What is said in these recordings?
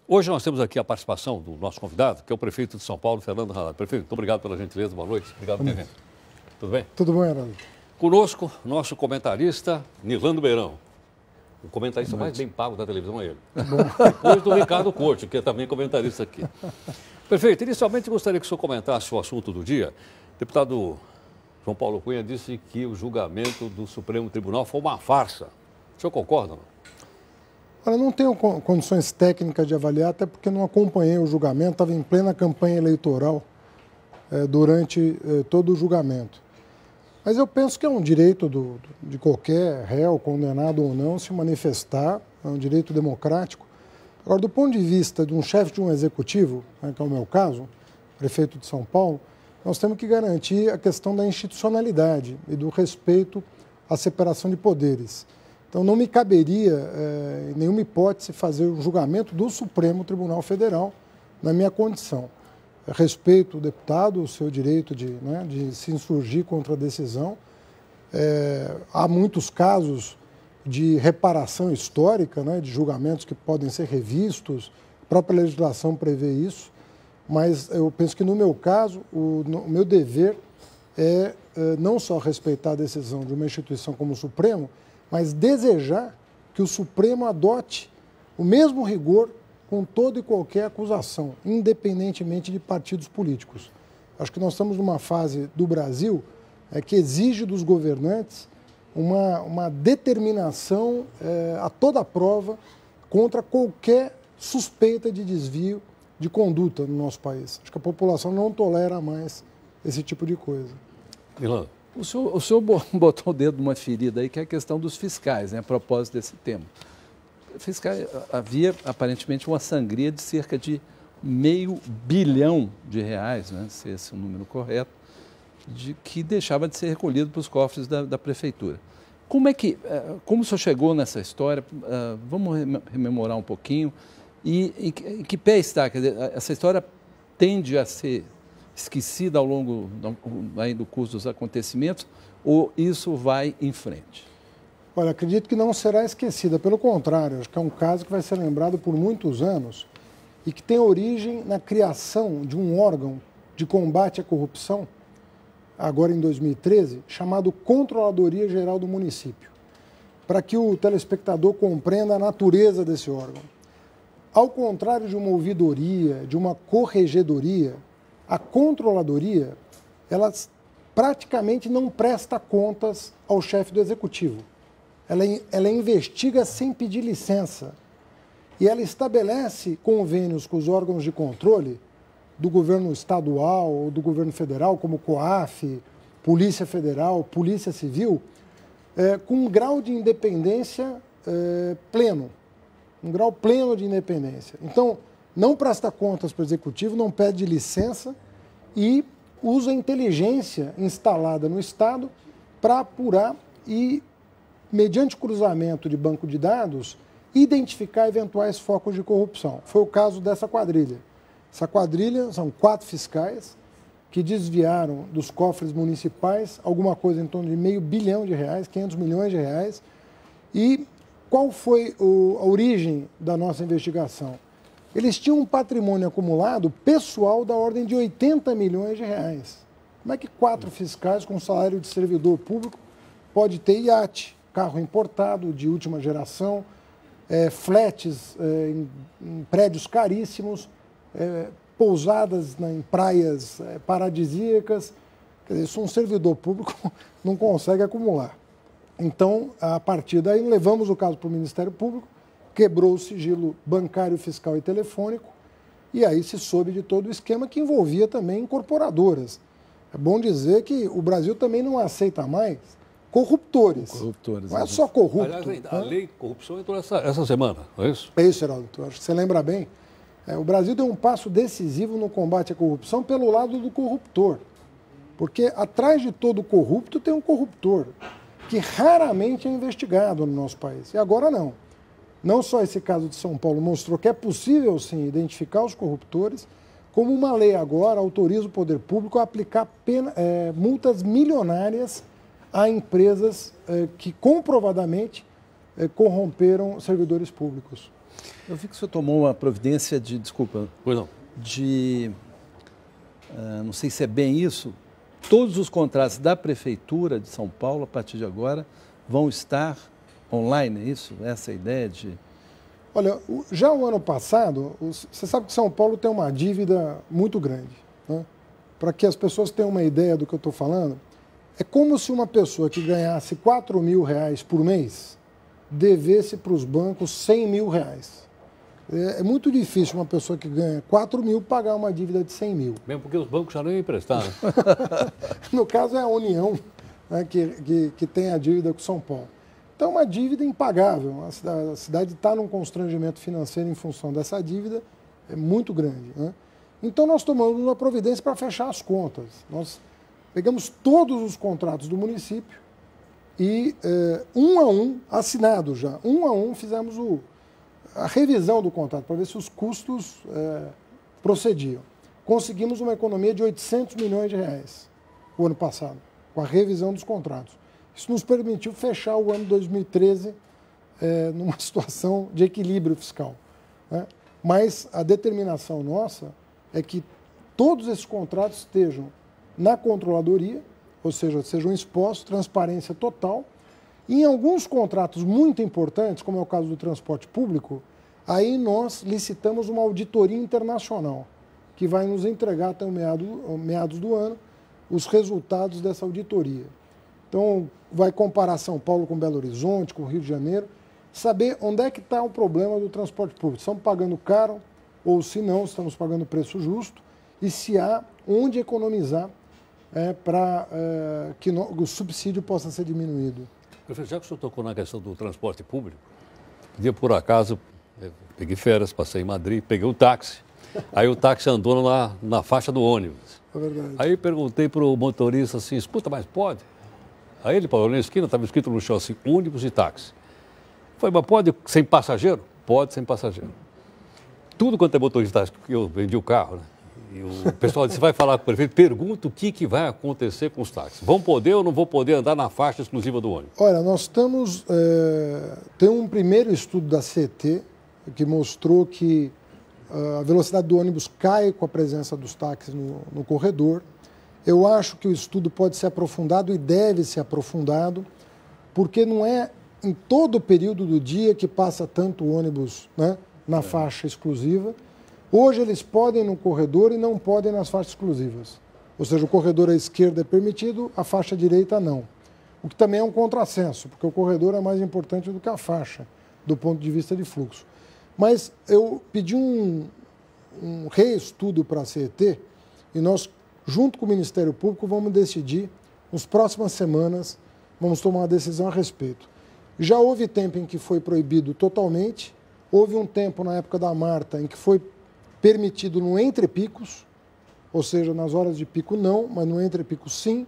Hoje nós temos aqui a participação do nosso convidado, que é o prefeito de São Paulo, Fernando Haddad. Prefeito, muito obrigado pela gentileza, boa noite. Obrigado por ter vindo. Tudo bem? Tudo bom, Heraldo. Conosco, nosso comentarista, Nilando Beirão. O comentarista mais bem pago da televisão é ele. Depois do Ricardo Couto, que é também comentarista aqui. Prefeito, inicialmente gostaria que o senhor comentasse o assunto do dia. O deputado João Paulo Cunha disse que o julgamento do Supremo Tribunal foi uma farsa. O senhor concorda? Não? Olha, não tenho condições técnicas de avaliar, até porque não acompanhei o julgamento, estava em plena campanha eleitoral durante todo o julgamento. Mas eu penso que é um direito de qualquer réu, condenado ou não, se manifestar, é um direito democrático. Agora, do ponto de vista de um chefe de um executivo, que é o meu caso, prefeito de São Paulo, nós temos que garantir a questão da institucionalidade e do respeito à separação de poderes. Então, não me caberia, em nenhuma hipótese, fazer o julgamento do Supremo Tribunal Federal na minha condição. Respeito o deputado, o seu direito de se insurgir contra a decisão. Há muitos casos de reparação histórica, de julgamentos que podem ser revistos, a própria legislação prevê isso, mas eu penso que, no meu caso, o meu dever é não só respeitar a decisão de uma instituição como o Supremo, mas desejar que o Supremo adote o mesmo rigor com toda e qualquer acusação, independentemente de partidos políticos. Acho que nós estamos numa fase do Brasil que exige dos governantes uma determinação a toda prova contra qualquer suspeita de desvio de conduta no nosso país. Acho que a população não tolera mais esse tipo de coisa. Milano. O senhor botou o dedo numa ferida aí, que é a questão dos fiscais, a propósito desse tema. Fiscais, havia aparentemente uma sangria de cerca de R$500 bilhão, se esse é o número correto, que deixava de ser recolhido para os cofres da prefeitura. Como o senhor chegou nessa história? Vamos rememorar um pouquinho. E em que pé está? Quer dizer, essa história tende a ser esquecida ao longo do curso dos acontecimentos, ou isso vai em frente? Olha, acredito que não será esquecida, pelo contrário, acho que é um caso que vai ser lembrado por muitos anos e que tem origem na criação de um órgão de combate à corrupção, agora em 2013, chamado Controladoria Geral do Município, para que o telespectador compreenda a natureza desse órgão. Ao contrário de uma ouvidoria, de uma corregedoria, a controladoria, ela praticamente não presta contas ao chefe do executivo. Ela investiga sem pedir licença e ela estabelece convênios com os órgãos de controle do governo estadual ou do governo federal, como COAF, Polícia Federal, Polícia Civil, com um grau de independência pleno, um grau pleno de independência. Então, não presta contas para o executivo, não pede licença e usa a inteligência instalada no Estado para apurar e, mediante cruzamento de banco de dados, identificar eventuais focos de corrupção. Foi o caso dessa quadrilha. Essa quadrilha são 4 fiscais que desviaram dos cofres municipais alguma coisa em torno de R$500 bilhão, R$500 milhões. E qual foi a origem da nossa investigação? Eles tinham um patrimônio acumulado pessoal da ordem de R$80 milhões. Como é que 4 fiscais com salário de servidor público pode ter iate, carro importado de última geração, flats em prédios caríssimos, pousadas em praias paradisíacas? Quer dizer, isso um servidor público não consegue acumular. Então, a partir daí, levamos o caso para o Ministério Público, quebrou o sigilo bancário, fiscal e telefônico, e aí se soube de todo o esquema que envolvia também incorporadoras. É bom dizer que o Brasil também não aceita mais corruptores. Não é só corrupto. Aliás, a lei de corrupção entrou essa semana, não é isso? É isso, Geraldo. Acho que você lembra bem. O Brasil deu um passo decisivo no combate à corrupção pelo lado do corruptor. Porque atrás de todo corrupto tem um corruptor, que raramente é investigado no nosso país. E agora não. Não só esse caso de São Paulo mostrou que é possível, sim, identificar os corruptores, como uma lei agora autoriza o poder público a aplicar multas milionárias a empresas que comprovadamente corromperam servidores públicos. Eu vi que o senhor tomou uma providência Pois não. Não sei se é bem isso, todos os contratos da Prefeitura de São Paulo, a partir de agora, vão estar online, é isso? Essa é a ideia de... Olha, já o ano passado, você sabe que São Paulo tem uma dívida muito grande, né? Para que as pessoas tenham uma ideia do que eu estou falando, é como se uma pessoa que ganhasse R$4.000 por mês devesse para os bancos R$100.000. É muito difícil uma pessoa que ganha 4 mil pagar uma dívida de 100 mil. Mesmo porque os bancos já não iam emprestar, né? No caso é a União, né, que tem a dívida com São Paulo. Então, uma dívida impagável. A cidade está num constrangimento financeiro em função dessa dívida, é muito grande, né? Então, nós tomamos uma providência para fechar as contas. Nós pegamos todos os contratos do município e, um a um, assinado já, um a um, fizemos a revisão do contrato para ver se os custos procediam. Conseguimos uma economia de R$800 milhões o ano passado, com a revisão dos contratos. Isso nos permitiu fechar o ano 2013 numa situação de equilíbrio fiscal, né? Mas a determinação nossa é que todos esses contratos estejam na controladoria, ou seja, sejam expostos, transparência total. E em alguns contratos muito importantes, como é o caso do transporte público, aí nós licitamos uma auditoria internacional, que vai nos entregar até meados do ano os resultados dessa auditoria. Então, vai comparar São Paulo com Belo Horizonte, com Rio de Janeiro, saber onde é que está o problema do transporte público. Estamos pagando caro ou, se não, estamos pagando preço justo e se há onde economizar para que o subsídio possa ser diminuído. Prefeito, já que o senhor tocou na questão do transporte público, dia por acaso, peguei férias, passei em Madrid, peguei o táxi. Aí o táxi andou na faixa do ônibus. É verdade. Aí perguntei para o motorista assim, escuta, mas pode? Aí ele parou na esquina, estava escrito no chão assim, ônibus e táxi. Falei, mas pode sem passageiro? Pode sem passageiro. Tudo quanto é motorista de táxi, porque eu vendi o carro, né? E o pessoal disse, vai falar com o prefeito, pergunta o que vai acontecer com os táxis. Vão poder ou não vão poder andar na faixa exclusiva do ônibus? Olha, nós estamos... tem um primeiro estudo da CET que mostrou que a velocidade do ônibus cai com a presença dos táxis no corredor. Eu acho que o estudo pode ser aprofundado e deve ser aprofundado, porque não é em todo o período do dia que passa tanto ônibus, né, na faixa exclusiva. Hoje eles podem no corredor e não podem nas faixas exclusivas. Ou seja, o corredor à esquerda é permitido, a faixa direita não. O que também é um contrassenso, porque o corredor é mais importante do que a faixa, do ponto de vista de fluxo. Mas eu pedi um reestudo para a CET e nós, junto com o Ministério Público, vamos decidir, nas próximas semanas, vamos tomar uma decisão a respeito. Já houve tempo em que foi proibido totalmente, houve um tempo na época da Marta em que foi permitido no entre-picos, ou seja, nas horas de pico não, mas no entre-pico sim,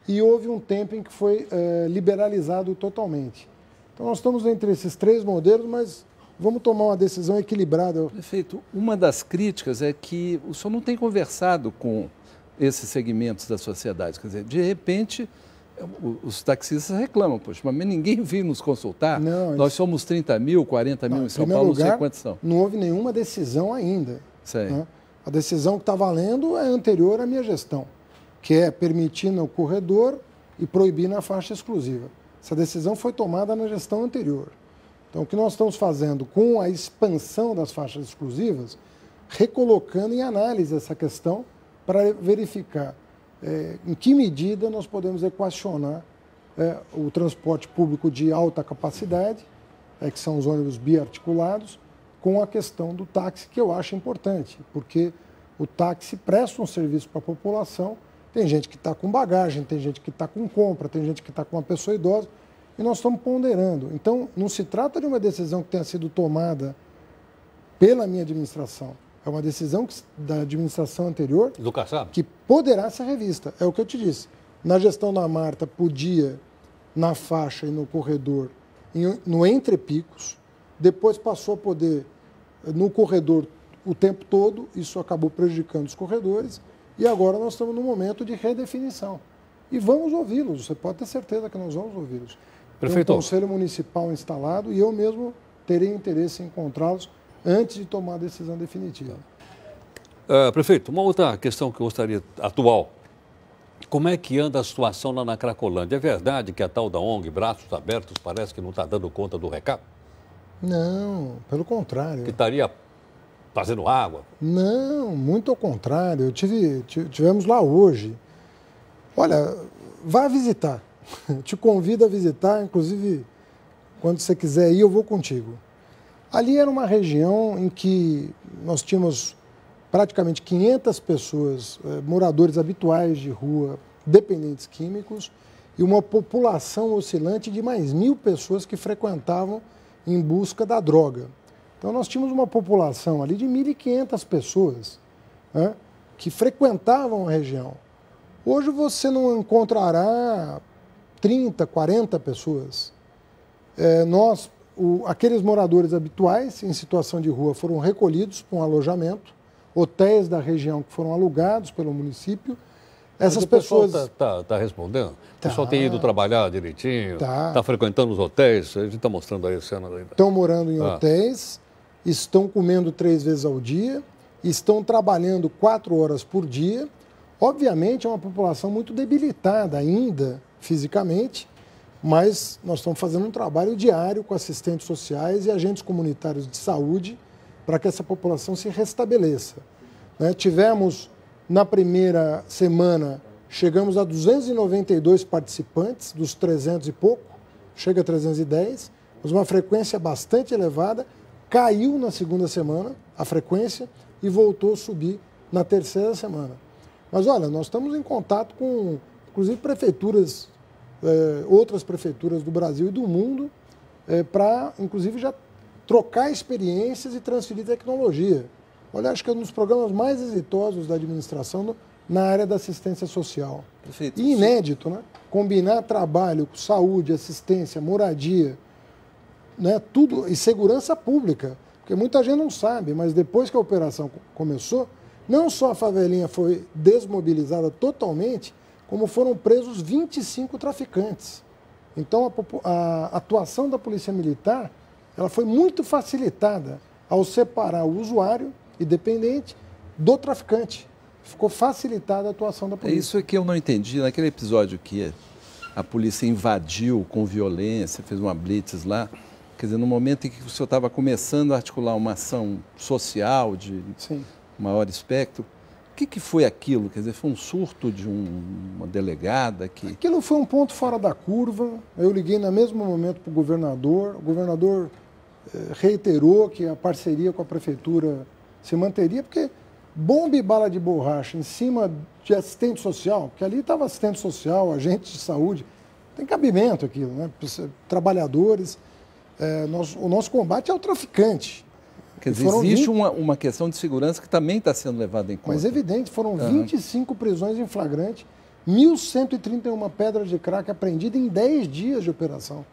e houve um tempo em que foi liberalizado totalmente. Então nós estamos entre esses três modelos, mas vamos tomar uma decisão equilibrada. Prefeito, uma das críticas é que o senhor não tem conversado com esses segmentos da sociedade. Quer dizer, de repente, os taxistas reclamam, poxa, mas ninguém veio nos consultar. Não, nós somos 30 mil, 40 mil em São Paulo, lugar, não sei quantos são. Não houve nenhuma decisão ainda. Sei. Né? A decisão que está valendo é anterior à minha gestão, que é permitir no corredor e proibir na faixa exclusiva. Essa decisão foi tomada na gestão anterior. Então, o que nós estamos fazendo com a expansão das faixas exclusivas, recolocando em análise essa questão para verificar em que medida nós podemos equacionar o transporte público de alta capacidade, que são os ônibus biarticulados, com a questão do táxi, que eu acho importante, porque o táxi presta um serviço para a população. Tem gente que está com bagagem, tem gente que está com compra, tem gente que está com uma pessoa idosa, e nós estamos ponderando. Então, não se trata de uma decisão que tenha sido tomada pela minha administração. É uma decisão da administração anterior do Kassab, que poderá ser revista. É o que eu te disse. Na gestão da Marta, podia, na faixa e no corredor, no entre-picos. Depois passou a poder no corredor o tempo todo. Isso acabou prejudicando os corredores. E agora nós estamos no momento de redefinição. E vamos ouvi-los. Você pode ter certeza que nós vamos ouvi-los. Prefeito. Tem um conselho municipal instalado e eu mesmo terei interesse em encontrá-los antes de tomar a decisão definitiva. Prefeito, uma outra questão que eu gostaria, atual. Como é que anda a situação lá na Cracolândia? É verdade que a tal da ONG, Braços Abertos, parece que não está dando conta do recado? Não, pelo contrário. Que estaria fazendo água? Não, muito ao contrário. Tivemos lá hoje. Olha, vá visitar. Te convido a visitar, inclusive, quando você quiser ir, eu vou contigo. Ali era uma região em que nós tínhamos praticamente 500 pessoas, moradores habituais de rua, dependentes químicos, e uma população oscilante de mais 1.000 pessoas que frequentavam em busca da droga. Então, nós tínhamos uma população ali de 1.500 pessoas, né, que frequentavam a região. Hoje você não encontrará 30, 40 pessoas. Aqueles moradores habituais em situação de rua foram recolhidos para um alojamento, hotéis da região que foram alugados pelo município. Essas pessoas... O pessoal está respondendo? O pessoal tem ido trabalhar direitinho? Está frequentando os hotéis? A gente está mostrando aí a cena ainda. Estão morando em hotéis, estão comendo 3 vezes ao dia, estão trabalhando 4 horas por dia. Obviamente é uma população muito debilitada ainda fisicamente, mas nós estamos fazendo um trabalho diário com assistentes sociais e agentes comunitários de saúde para que essa população se restabeleça. Tivemos, na primeira semana, chegamos a 292 participantes, dos 300 e pouco, chega a 310, mas uma frequência bastante elevada, caiu na segunda semana a frequência e voltou a subir na terceira semana. Mas olha, nós estamos em contato com, inclusive, prefeituras, outras prefeituras do Brasil e do mundo, para, inclusive, já trocar experiências e transferir tecnologia. Olha, acho que é um dos programas mais exitosos da administração na área da assistência social. Perfeito. E inédito, né? Combinar trabalho, saúde, assistência, moradia, né? Tudo, e segurança pública. Porque muita gente não sabe, mas depois que a operação começou, não só a favelinha foi desmobilizada totalmente, como foram presos 25 traficantes. Então, a atuação da Polícia Militar ela foi muito facilitada ao separar o usuário e dependente do traficante. Ficou facilitada a atuação da polícia. É isso que eu não entendi. Naquele episódio que a polícia invadiu com violência, fez uma blitz lá, quer dizer, no momento em que o senhor estava começando a articular uma ação social de maior espectro, o que foi aquilo? Quer dizer, foi um surto de uma delegada que... Aquilo foi um ponto fora da curva. Eu liguei no mesmo momento para o governador reiterou que a parceria com a prefeitura se manteria, porque bomba e bala de borracha em cima de assistente social, porque ali estava assistente social, agente de saúde, tem cabimento aquilo, né? Trabalhadores, o nosso combate é o traficante. Quer dizer, existe uma questão de segurança que também está sendo levada em conta. Mas é evidente, foram 25 prisões em flagrante, 1.131 pedras de crack apreendidas em 10 dias de operação.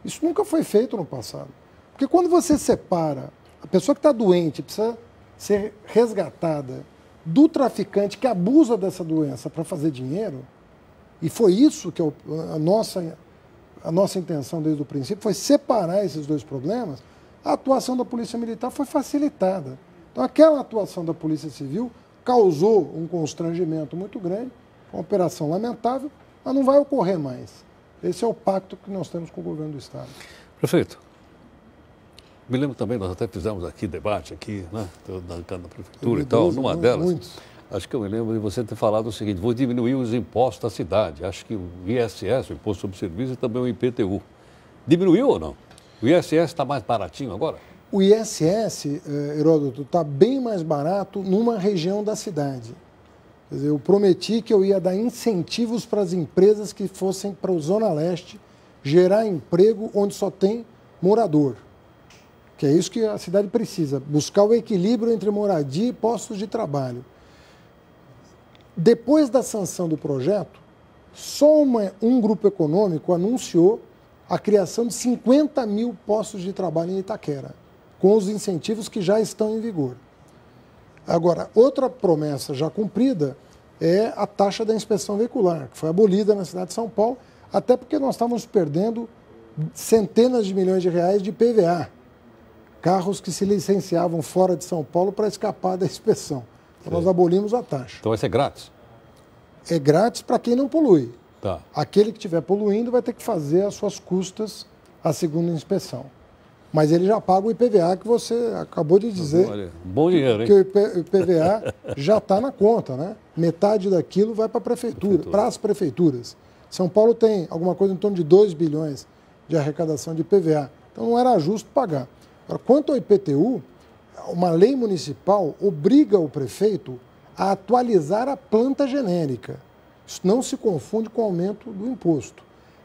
Isso nunca foi feito no passado. Porque quando você separa a pessoa que está doente, precisa ser resgatada, do traficante que abusa dessa doença para fazer dinheiro, e foi isso que a nossa intenção desde o princípio, foi separar esses dois problemas, a atuação da Polícia Militar foi facilitada. Então, aquela atuação da Polícia Civil causou um constrangimento muito grande, uma operação lamentável, mas não vai ocorrer mais. Esse é o pacto que nós temos com o governo do Estado. Prefeito, me lembro também, nós até fizemos aqui debate, aqui, né, da prefeitura e tal, numa delas. Muitos. Acho que eu me lembro de você ter falado o seguinte: vou diminuir os impostos da cidade. Acho que o ISS, o Imposto sobre Serviço, e também o IPTU. Diminuiu ou não? O ISS está mais baratinho agora? O ISS, Heródoto, está bem mais barato numa região da cidade. Quer dizer, eu prometi que eu ia dar incentivos para as empresas que fossem para a Zona Leste gerar emprego onde só tem morador. Que é isso que a cidade precisa, buscar o equilíbrio entre moradia e postos de trabalho. Depois da sanção do projeto, só um grupo econômico anunciou a criação de 50 mil postos de trabalho em Itaquera, com os incentivos que já estão em vigor. Agora, outra promessa já cumprida é a taxa da inspeção veicular, que foi abolida na cidade de São Paulo, até porque nós estávamos perdendo centenas de milhões de reais de PVA. carros que se licenciavam fora de São Paulo para escapar da inspeção. Então, nós abolimos a taxa. Então vai ser grátis? É grátis para quem não polui. Tá. Aquele que estiver poluindo vai ter que fazer as suas custas à segunda inspeção. Mas ele já paga o IPVA que você acabou de dizer. Olha, bom dinheiro, hein? Que o IPVA já está na conta, né? Metade daquilo vai para a prefeitura, para as prefeituras. São Paulo tem alguma coisa em torno de 2 bilhões de arrecadação de IPVA. Então não era justo pagar. Agora, quanto ao IPTU, uma lei municipal obriga o prefeito a atualizar a planta genérica. Isso não se confunde com o aumento do imposto.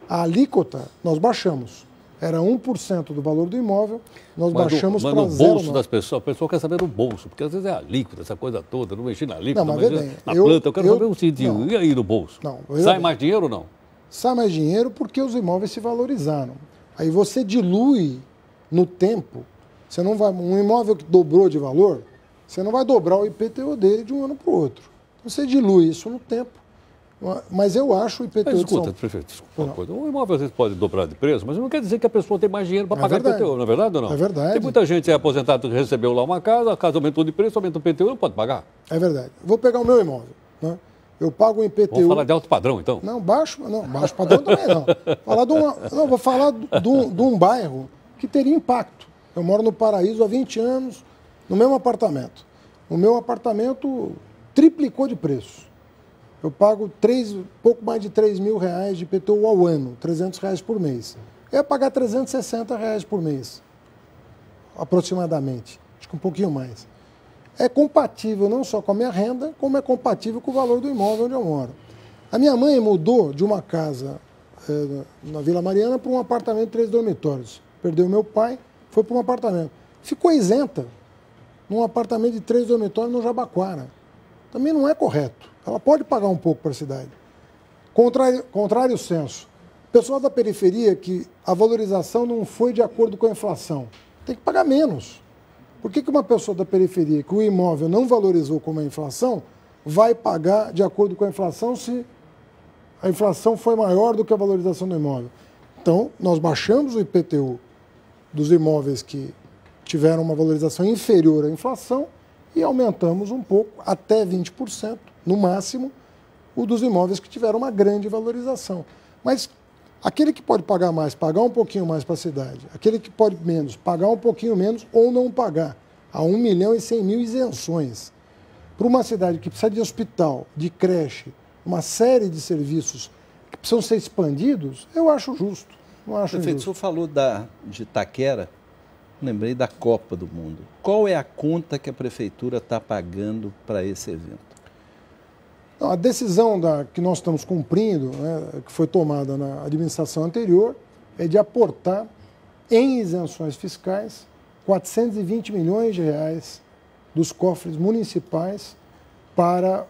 A alíquota nós baixamos. Era 1% do valor do imóvel, nós baixamos para 0,9%. Mas no bolso das pessoas, a pessoa quer saber do bolso, porque às vezes é a alíquota, essa coisa toda, não mexi na alíquota, não, mas na planta, eu quero saber um sentido. E aí no bolso? Sai mais dinheiro ou não? Sai mais dinheiro porque os imóveis se valorizaram. Aí você dilui no tempo, você não vai, um imóvel que dobrou de valor, você não vai dobrar o IPTU dele de um ano para o outro. Você dilui isso no tempo. Mas eu acho o IPTU... Mas escuta, prefeito, desculpa uma coisa. Um imóvel às vezes pode dobrar de preço, mas não quer dizer que a pessoa tem mais dinheiro para pagar o IPTU, não é verdade ou não? É verdade. Tem muita gente aposentada que recebeu lá uma casa, a casa aumentou de preço, aumenta o IPTU, não pode pagar. É verdade. Vou pegar o meu imóvel, né? Eu pago o IPTU... Vamos falar de alto padrão, então? Não, baixo padrão também não. Vou falar de um bairro que teria impacto. Eu moro no Paraíso há 20 anos, no mesmo apartamento. O meu apartamento triplicou de preço. Eu pago pouco mais de 3 mil reais de IPTU ao ano, 300 reais por mês. Eu ia pagar 360 reais por mês, aproximadamente. Acho que um pouquinho mais. É compatível não só com a minha renda, como é compatível com o valor do imóvel onde eu moro. A minha mãe mudou de uma casa na Vila Mariana para um apartamento de 3 dormitórios. Perdeu meu pai, foi para um apartamento. Ficou isenta num apartamento de 3 dormitórios no Jabaquara. Também não é correto. Ela pode pagar um pouco para a cidade. Contrário senso. Pessoal da periferia que a valorização não foi de acordo com a inflação, tem que pagar menos. Por que uma pessoa da periferia que o imóvel não valorizou como a inflação vai pagar de acordo com a inflação se a inflação foi maior do que a valorização do imóvel? Então, nós baixamos o IPTU dos imóveis que tiveram uma valorização inferior à inflação e aumentamos um pouco, até 20%, no máximo, o dos imóveis que tiveram uma grande valorização. Mas aquele que pode pagar mais, pagar um pouquinho mais para a cidade. Aquele que pode menos, pagar um pouquinho menos ou não pagar. Há 1.100.000 isenções. Para uma cidade que precisa de hospital, de creche, uma série de serviços que precisam ser expandidos, eu acho justo. Não acho Prefeito, justo. o senhor falou de Itaquera, lembrei da Copa do Mundo. Qual é a conta que a Prefeitura está pagando para esse evento? A decisão que nós estamos cumprindo, né, que foi tomada na administração anterior, é de aportar em isenções fiscais 420 milhões de reais dos cofres municipais para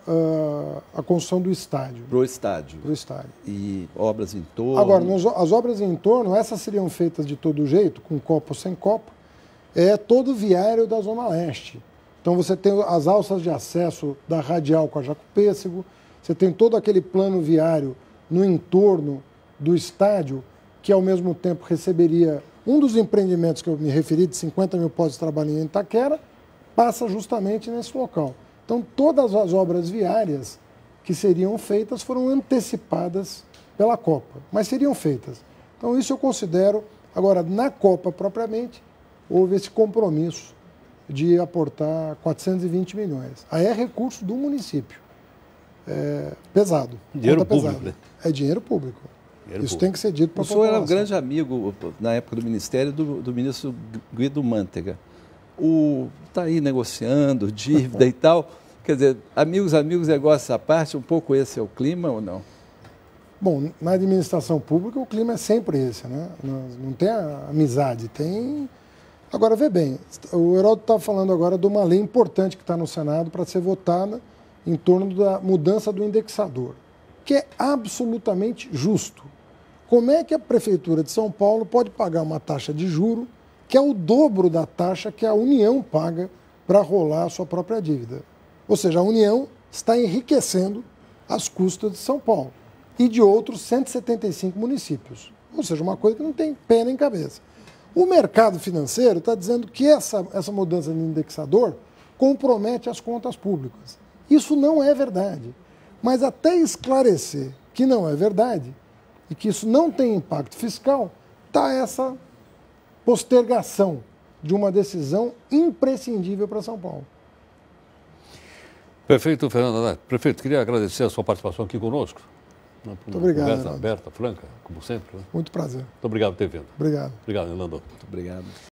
a construção do estádio. Para o estádio. Para o estádio. E obras em torno? Agora, as obras em torno, essas seriam feitas de todo jeito, com copa ou sem copa, é todo o viário da Zona Leste. Então você tem as alças de acesso da Radial com a Jacopêssego, você tem todo aquele plano viário no entorno do estádio, que ao mesmo tempo receberia um dos empreendimentos que eu me referi, de 50 mil postos de trabalho em Itaquera, passa justamente nesse local. Então todas as obras viárias que seriam feitas foram antecipadas pela Copa, mas seriam feitas. Então isso eu considero, agora na Copa propriamente, houve esse compromisso de aportar 420 milhões. Aí é recurso do município. É pesado. Dinheiro público, né? É dinheiro público. Isso tem que ser dito para a população. O senhor era um grande amigo, na época do Ministério, do ministro Guido Mantega. Está aí negociando dívida e tal. Quer dizer, amigos, negócios à parte, um pouco esse é o clima ou não? Bom, na administração pública o clima é sempre esse, né? Não tem a amizade, tem... Agora, vê bem, o Heródoto está falando agora de uma lei importante que está no Senado para ser votada em torno da mudança do indexador, que é absolutamente justo. Como é que a Prefeitura de São Paulo pode pagar uma taxa de juro que é o dobro da taxa que a União paga para rolar a sua própria dívida? Ou seja, a União está enriquecendo as custas de São Paulo e de outros 175 municípios. Ou seja, uma coisa que não tem pé nem cabeça. O mercado financeiro está dizendo que essa mudança de indexador compromete as contas públicas. Isso não é verdade. Mas até esclarecer que não é verdade e que isso não tem impacto fiscal, está essa postergação de uma decisão imprescindível para São Paulo. Perfeito, Fernando Haddad. Prefeito, queria agradecer a sua participação aqui conosco. Muito obrigado. Conversa aberta, franca, como sempre. Né? Muito prazer. Muito obrigado por ter vindo. Obrigado. Obrigado, Nilando. Muito obrigado.